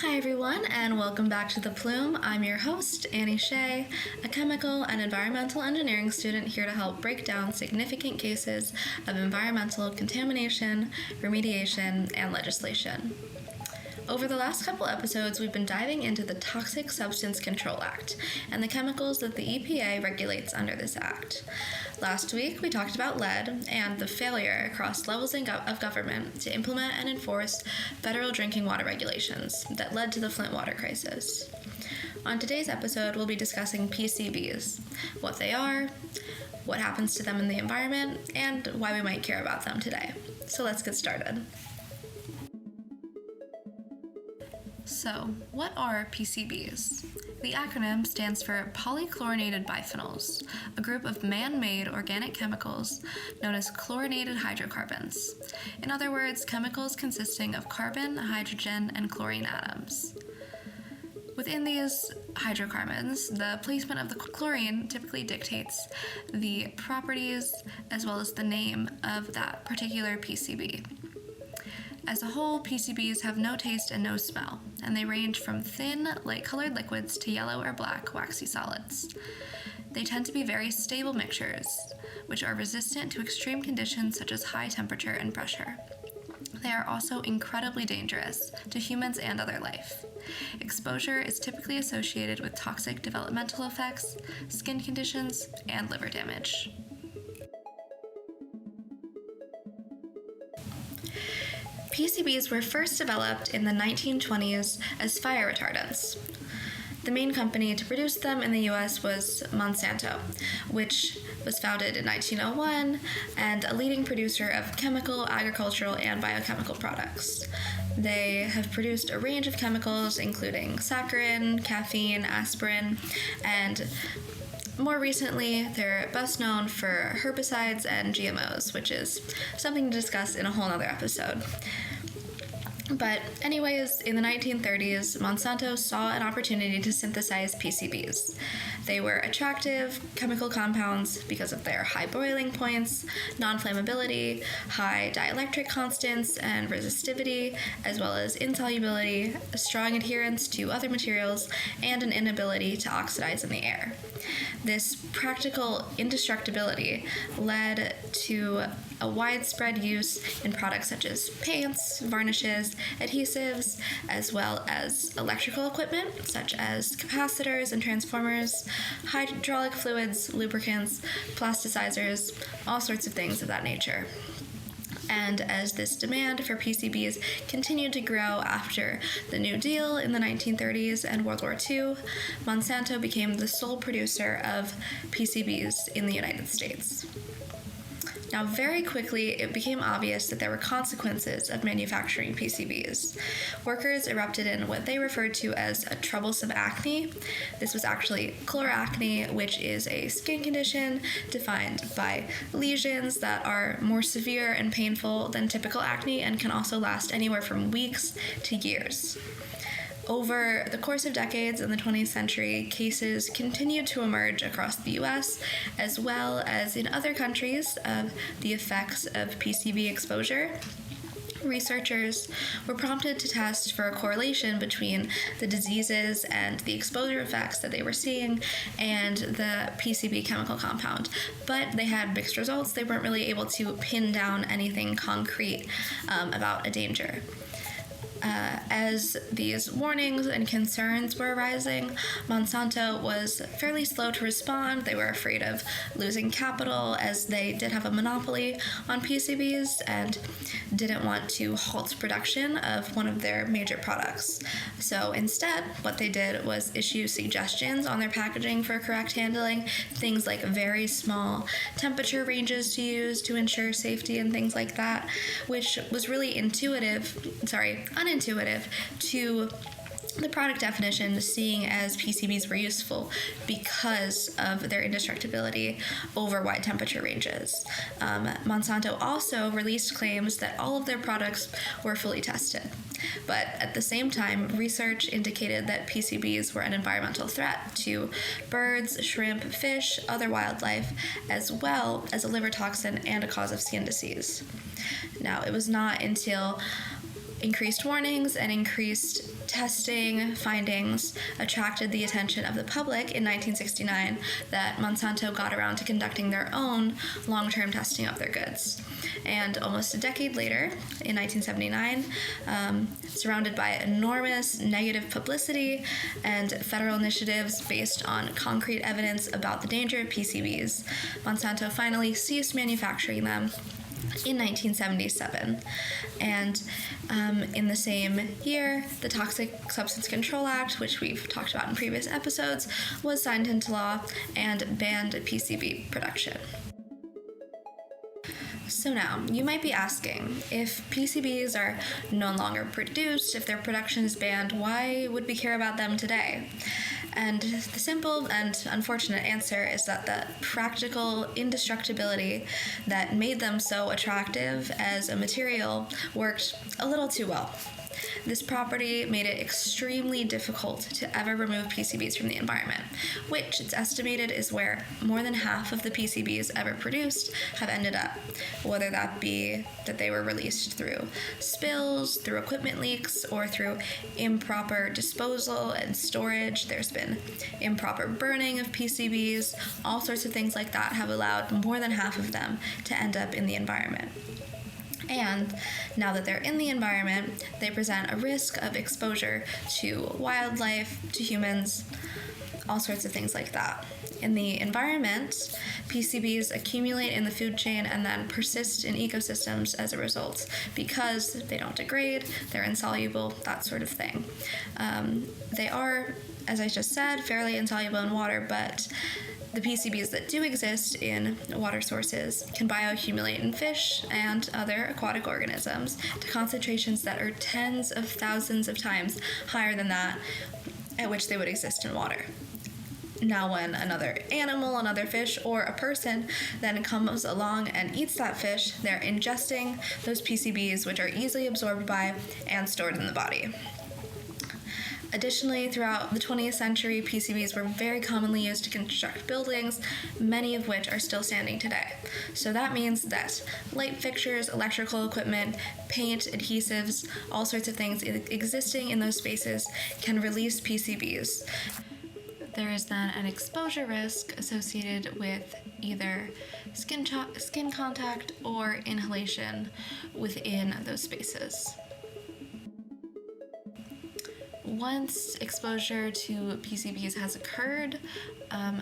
Hi everyone, and welcome back to the Plume. I'm your host, Annie Shea, a chemical and environmental engineering student here to help break down significant cases of environmental contamination, remediation, and legislation. Over the last couple episodes, we've been diving into the Toxic Substance Control Act and the chemicals that the EPA regulates under this act. Last week, we talked about lead and the failure across levels of government to implement and enforce federal drinking water regulations that led to the Flint water crisis. On today's episode, we'll be discussing PCBs, what they are, what happens to them in the environment, and why we might care about them today. So let's get started. So, what are PCBs? The acronym stands for Polychlorinated Biphenyls, a group of man-made organic chemicals known as chlorinated hydrocarbons. In other words, chemicals consisting of carbon, hydrogen, and chlorine atoms. Within these hydrocarbons, the placement of the chlorine typically dictates the properties as well as the name of that particular PCB. As a whole, PCBs have no taste and no smell, and they range from thin, light-colored liquids to yellow or black, waxy solids. They tend to be very stable mixtures, which are resistant to extreme conditions such as high temperature and pressure. They are also incredibly dangerous to humans and other life. Exposure is typically associated with toxic developmental effects, skin conditions, and liver damage. PCBs were first developed in the 1920s as fire retardants. The main company to produce them in the US was Monsanto, which was founded in 1901 and a leading producer of chemical, agricultural, and biochemical products. They have produced a range of chemicals including saccharin, caffeine, aspirin, and more recently, they're best known for herbicides and GMOs, which is something to discuss in a whole other episode. But anyways, in the 1930s, Monsanto saw an opportunity to synthesize PCBs. They were attractive chemical compounds because of their high boiling points, non-flammability, high dielectric constants and resistivity, as well as insolubility, strong adherence to other materials, and an inability to oxidize in the air. This practical indestructibility led to a widespread use in products such as paints, varnishes, adhesives, as well as electrical equipment such as capacitors and transformers, hydraulic fluids, lubricants, plasticizers, all sorts of things of that nature. And as this demand for PCBs continued to grow after the New Deal in the 1930s and World War II, Monsanto became the sole producer of PCBs in the United States. Now, very quickly, it became obvious that there were consequences of manufacturing PCBs. Workers erupted in what they referred to as a troublesome acne. This was actually chloracne, which is a skin condition defined by lesions that are more severe and painful than typical acne and can also last anywhere from weeks to years. Over the course of decades in the 20th century, cases continued to emerge across the US, as well as in other countries, of the effects of PCB exposure. Researchers were prompted to test for a correlation between the diseases and the exposure effects that they were seeing and the PCB chemical compound, but they had mixed results. They weren't really able to pin down anything concrete about a danger. As these warnings and concerns were arising, Monsanto was fairly slow to respond. They were afraid of losing capital as they did have a monopoly on PCBs and didn't want to halt production of one of their major products. So instead, what they did was issue suggestions on their packaging for correct handling, things like very small temperature ranges to use to ensure safety and things like that, which was really unintuitive to the product definition, seeing as PCBs were useful because of their indestructibility over wide temperature ranges. Monsanto also released claims that all of their products were fully tested. But at the same time, research indicated that PCBs were an environmental threat to birds, shrimp, fish, other wildlife, as well as a liver toxin and a cause of skin disease. Now, it was not until increased warnings and increased testing findings attracted the attention of the public in 1969 that Monsanto got around to conducting their own long-term testing of their goods. And almost a decade later, in 1979, surrounded by enormous negative publicity and federal initiatives based on concrete evidence about the danger of PCBs, Monsanto finally ceased manufacturing them in 1977. And in the same year, the Toxic Substance Control Act, which we've talked about in previous episodes, was signed into law and banned PCB production. So now, you might be asking, if PCBs are no longer produced, if their production is banned, why would we care about them today? And the simple and unfortunate answer is that the practical indestructibility that made them so attractive as a material worked a little too well. This property made it extremely difficult to ever remove PCBs from the environment, which it's estimated is where more than half of the PCBs ever produced have ended up, whether that be that they were released through spills, through equipment leaks, or through improper disposal and storage. There's been improper burning of PCBs. All sorts of things like that have allowed more than half of them to end up in the environment. And now that they're in the environment, they present a risk of exposure to wildlife, to humans, all sorts of things like that. In the environment, PCBs accumulate in the food chain and then persist in ecosystems as a result because they don't degrade, they're insoluble, that sort of thing. They are, as I just said, fairly insoluble in water, but the PCBs that do exist in water sources can bioaccumulate in fish and other aquatic organisms to concentrations that are tens of thousands of times higher than that at which they would exist in water. Now, when another animal, another fish, or a person then comes along and eats that fish, they're ingesting those PCBs, which are easily absorbed by and stored in the body. Additionally, throughout the 20th century, PCBs were very commonly used to construct buildings, many of which are still standing today. So that means that light fixtures, electrical equipment, paint, adhesives, all sorts of things existing in those spaces can release PCBs. There is then an exposure risk associated with either skin contact or inhalation within those spaces. Once exposure to PCBs has occurred,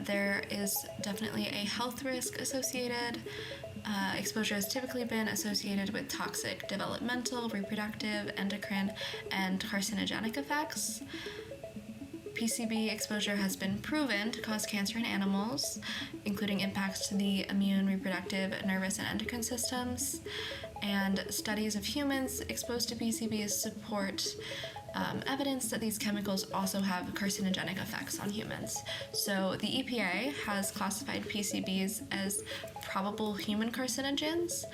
there is definitely a health risk associated. Exposure has typically been associated with toxic developmental, reproductive, endocrine, and carcinogenic effects. PCB exposure has been proven to cause cancer in animals, including impacts to the immune, reproductive, nervous, and endocrine systems. And studies of humans exposed to PCBs support evidence that these chemicals also have carcinogenic effects on humans. So the EPA has classified PCBs as probable human carcinogens,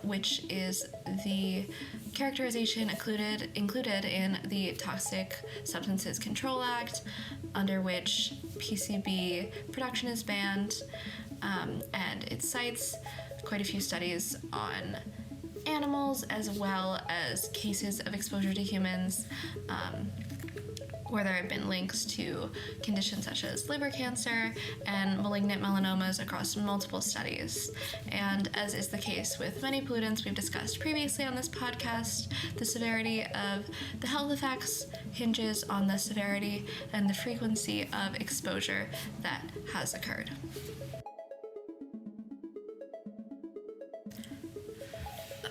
which is the characterization included in the Toxic Substances Control Act, under which PCB production is banned, and it cites quite a few studies on animals as well as cases of exposure to humans, where there have been links to conditions such as liver cancer and malignant melanomas across multiple studies. And as is the case with many pollutants we've discussed previously on this podcast, the severity of the health effects hinges on the severity and the frequency of exposure that has occurred.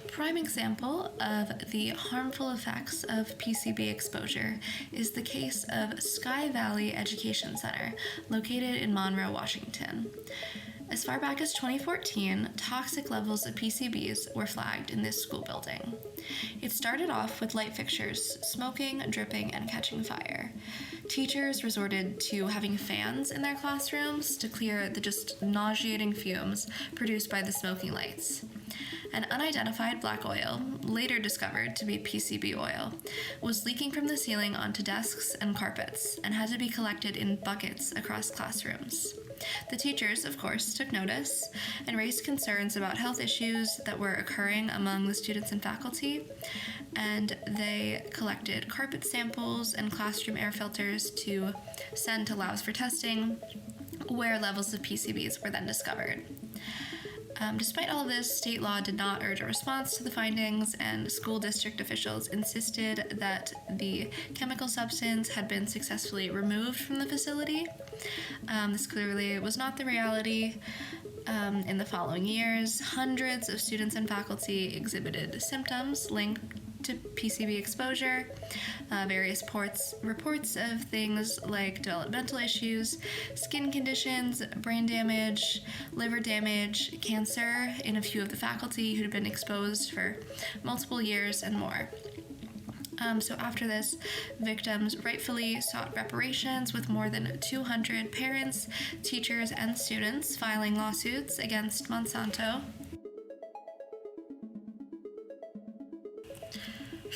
Prime example of the harmful effects of PCB exposure is the case of Sky Valley Education Center, located in Monroe, Washington. As far back as 2014, toxic levels of PCBs were flagged in this school building. It started off with light fixtures smoking, dripping, and catching fire. Teachers resorted to having fans in their classrooms to clear the just nauseating fumes produced by the smoking lights. An unidentified black oil, later discovered to be PCB oil, was leaking from the ceiling onto desks and carpets and had to be collected in buckets across classrooms. The teachers, of course, took notice and raised concerns about health issues that were occurring among the students and faculty, and they collected carpet samples and classroom air filters to send to labs for testing, where levels of PCBs were then discovered. Despite all of this, state law did not urge a response to the findings, and school district officials insisted that the chemical substance had been successfully removed from the facility. This clearly was not the reality. In the following years, hundreds of students and faculty exhibited symptoms linked to PCB exposure, various reports of things like developmental issues, skin conditions, brain damage, liver damage, cancer in a few of the faculty who had been exposed for multiple years, and more. So after this, victims rightfully sought reparations, with more than 200 parents, teachers, and students filing lawsuits against Monsanto.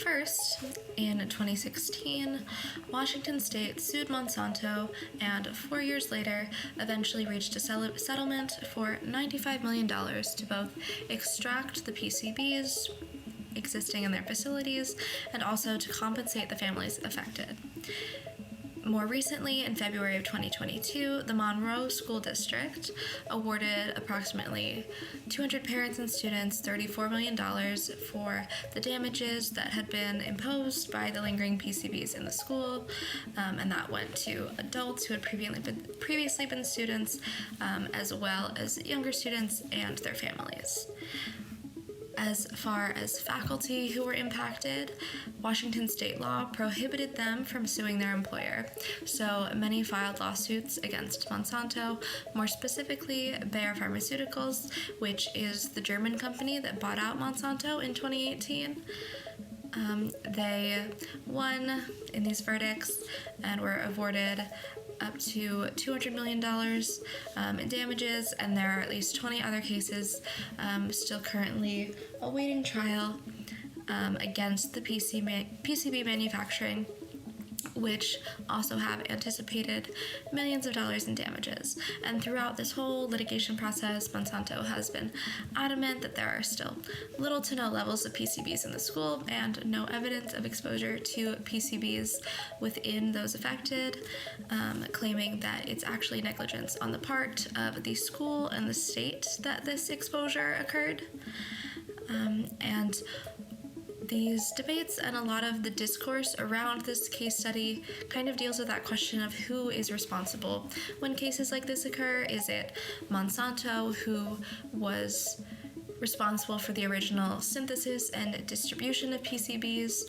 First, in 2016, Washington State sued Monsanto, and 4 years later eventually reached a settlement for $95 million to both extract the PCBs existing in their facilities and also to compensate the families affected. More recently, in February of 2022, the Monroe School District awarded approximately 200 parents and students $34 million for the damages that had been imposed by the lingering PCBs in the school, and that went to adults who had previously been students, as well as younger students and their families. As far as faculty who were impacted, Washington state law prohibited them from suing their employer, so many filed lawsuits against Monsanto, more specifically Bayer Pharmaceuticals, which is the German company that bought out Monsanto in 2018. They won in these verdicts and were awarded up to $200 million in damages, and there are at least 20 other cases still currently awaiting trial against the PCB manufacturing, which also have anticipated millions of dollars in damages. And throughout this whole litigation process, Monsanto has been adamant that there are still little to no levels of PCBs in the school and no evidence of exposure to PCBs within those affected, claiming that it's actually negligence on the part of the school and the state that this exposure occurred. And these debates and a lot of the discourse around this case study kind of deals with that question of who is responsible when cases like this occur. Is it Monsanto, who was responsible for the original synthesis and distribution of PCBs,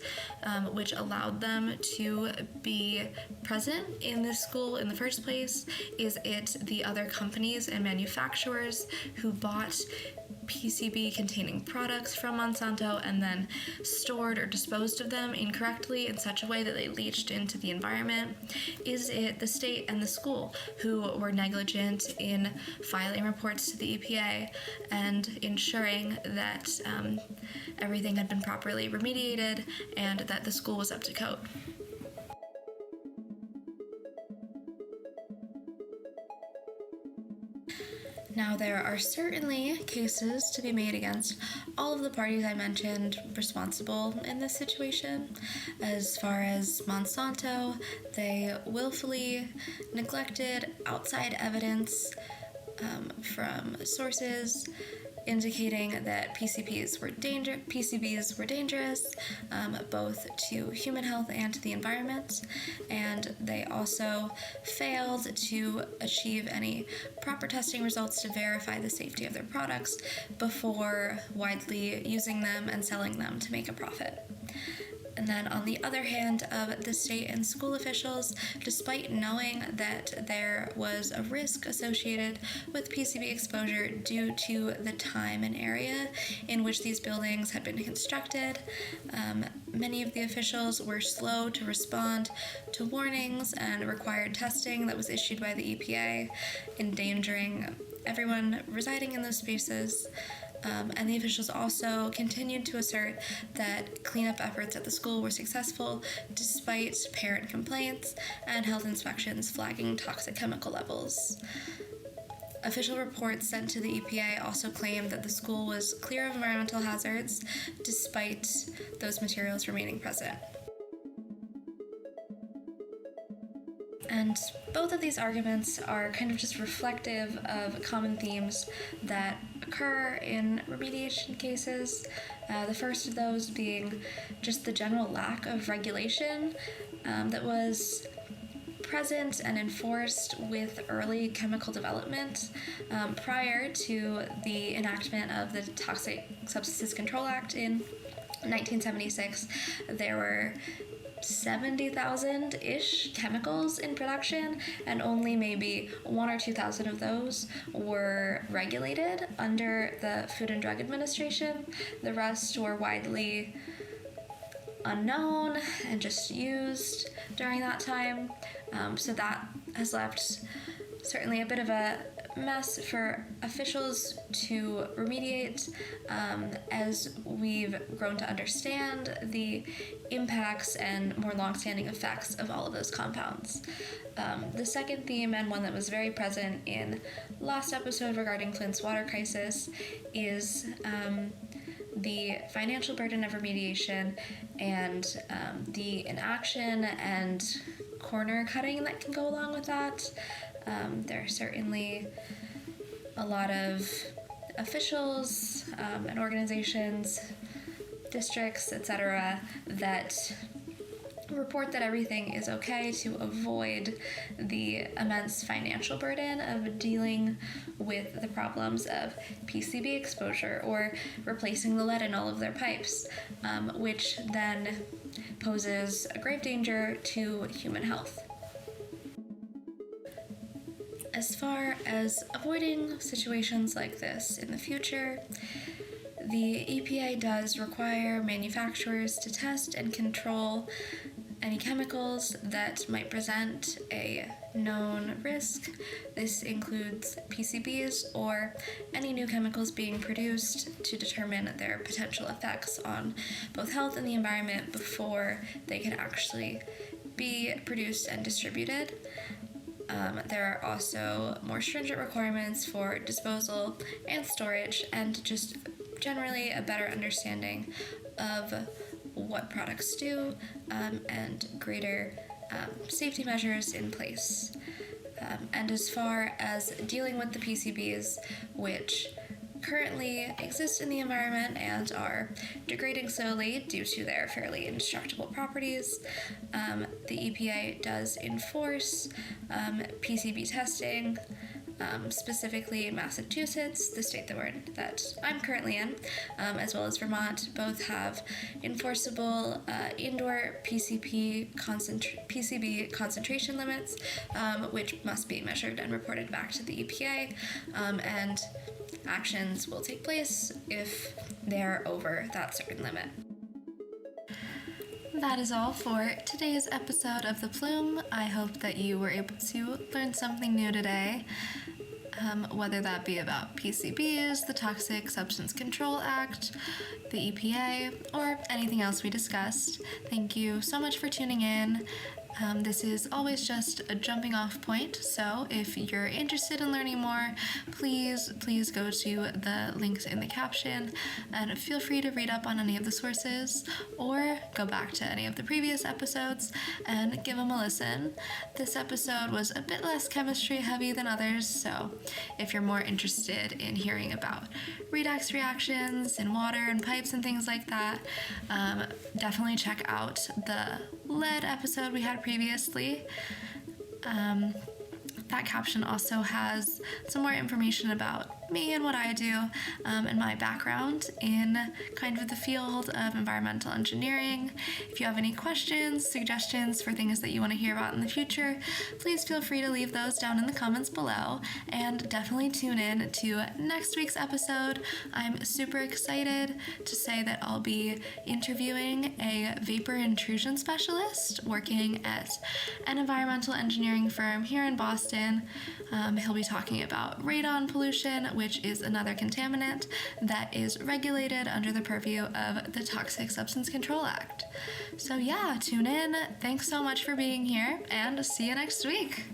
which allowed them to be present in this school in the first place? Is it the other companies and manufacturers who bought PCB-containing products from Monsanto and then stored or disposed of them incorrectly in such a way that they leached into the environment? Is it the state and the school who were negligent in filing reports to the EPA and ensuring that everything had been properly remediated and that the school was up to code? Now, there are certainly cases to be made against all of the parties I mentioned responsible in this situation. As far as Monsanto, they willfully neglected outside evidence from sources indicating that PCBs were dangerous, both to human health and to the environment, and they also failed to achieve any proper testing results to verify the safety of their products before widely using them and selling them to make a profit. And then on the other hand of the state and school officials, despite knowing that there was a risk associated with PCB exposure due to the time and area in which these buildings had been constructed, many of the officials were slow to respond to warnings and required testing that was issued by the EPA, endangering everyone residing in those spaces. And the officials also continued to assert that cleanup efforts at the school were successful despite parent complaints and health inspections flagging toxic chemical levels. Official reports sent to the EPA also claimed that the school was clear of environmental hazards despite those materials remaining present. And both of these arguments are kind of just reflective of common themes that occur in remediation cases. The first of those being just the general lack of regulation that was present and enforced with early chemical development. Prior to the enactment of the Toxic Substances Control Act in 1976, there were 70,000-ish chemicals in production, and only maybe 1,000 or 2,000 of those were regulated under the Food and Drug Administration. The rest were widely unknown and just used during that time. So that has left certainly a bit of a mess for officials to remediate as we've grown to understand the impacts and more long-standing effects of all of those compounds. The second theme, and one that was very present in last episode regarding Flint's water crisis, is the financial burden of remediation and the inaction and corner cutting that can go along with that. There are certainly a lot of officials and organizations, districts, etc., that report that everything is okay to avoid the immense financial burden of dealing with the problems of PCB exposure or replacing the lead in all of their pipes, which then poses a grave danger to human health. As far as avoiding situations like this in the future, the EPA does require manufacturers to test and control any chemicals that might present a known risk. This includes PCBs or any new chemicals being produced to determine their potential effects on both health and the environment before they can actually be produced and distributed. There are also more stringent requirements for disposal and storage, and just generally a better understanding of what products do and greater safety measures in place. And as far as dealing with the PCBs, which currently exist in the environment and are degrading slowly due to their fairly indestructible properties, the EPA does enforce PCB testing. Specifically Massachusetts, the state that I'm currently in, as well as Vermont, both have enforceable indoor PCB concentration limits, which must be measured and reported back to the EPA, and actions will take place if they're over that certain limit. That is all for today's episode of The Plume. I hope that you were able to learn something new today, whether that be about PCBs, the Toxic Substance Control Act, the EPA, or anything else we discussed. Thank you so much for tuning in. This is always just a jumping off point, so if you're interested in learning more, please go to the links in the caption and feel free to read up on any of the sources or go back to any of the previous episodes and give them a listen. This episode was a bit less chemistry heavy than others, so if you're more interested in hearing about redox reactions in water and pipes and things like that, definitely check out the lead episode we had previously. That caption also has some more information about me and what I do, and my background in kind of the field of environmental engineering. If you have any questions, suggestions for things that you want to hear about in the future, please feel free to leave those down in the comments below, and definitely tune in to next week's episode. I'm super excited to say that I'll be interviewing a vapor intrusion specialist working at an environmental engineering firm here in Boston. He'll be talking about radon pollution, which is another contaminant that is regulated under the purview of the Toxic Substance Control Act. So yeah, tune in. Thanks so much for being here, and see you next week.